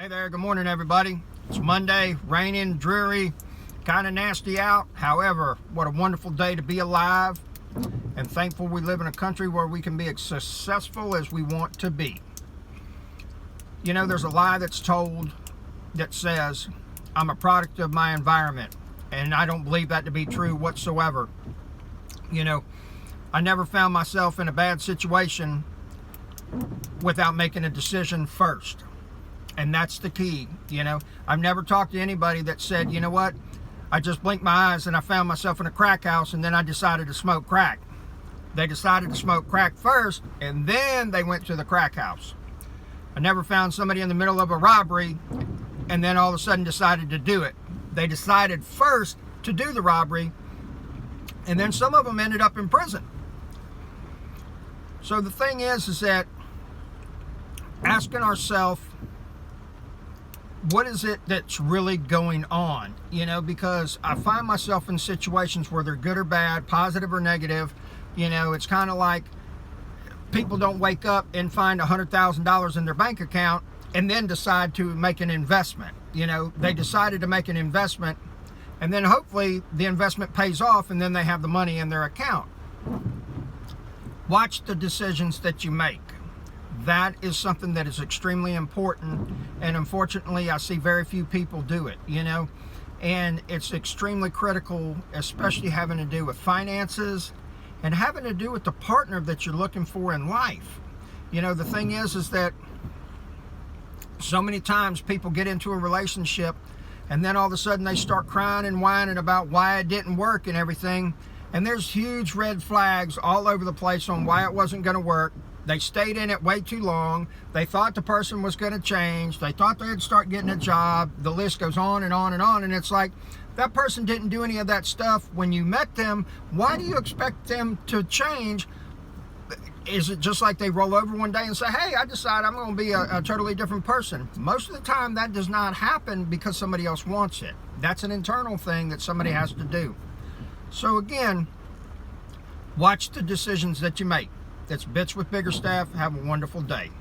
there, good morning everybody. It's Monday, raining, dreary, kind of nasty out. However, what a wonderful day to be alive, and thankful we live in a country where we can be as successful as we want to be. You know, there's a lie that's told that says I'm a product of my environment, and I don't believe that to be true whatsoever. You know, I never found myself in a bad situation without making a decision first. And that's the key. You know, I've never talked to anybody that said, you know what, I just blinked my eyes and I found myself in a crack house and then I decided to smoke crack. They decided to smoke crack first and then they went to the crack house. I never found somebody in the middle of a robbery and then all of a sudden decided to do it. They decided first to do the robbery, and then some of them ended up in prison. So the thing is that asking ourselves, what is it that's really going on? You know, because I find myself in situations where they're good or bad, positive or negative. You know, it's kind of like people don't wake up and find $100,000 in their bank account and then decide to make an investment. You know, they decided to make an investment and then hopefully the investment pays off and then they have the money in their account. Watch the decisions that you make. That is something that is extremely important, and unfortunately I see very few people do it, you know, and it's extremely critical, especially having to do with finances and having to do with the partner that you're looking for in life. You know, the thing is that so many times people get into a relationship and then all of a sudden they start crying and whining about why it didn't work and everything, and there's huge red flags all over the place on why it wasn't going to work. They stayed in it way too long. They thought the person was going to change. They thought they'd start getting a job. The list goes on and on and on. And it's like, that person didn't do any of that stuff when you met them. Why do you expect them to change? Is it just like they roll over one day and say, hey, I decide I'm going to be a totally different person? Most of the time that does not happen because somebody else wants it. That's an internal thing that somebody has to do. So again, watch the decisions that you make. That's Bits with Bigger Staff. Have a wonderful day.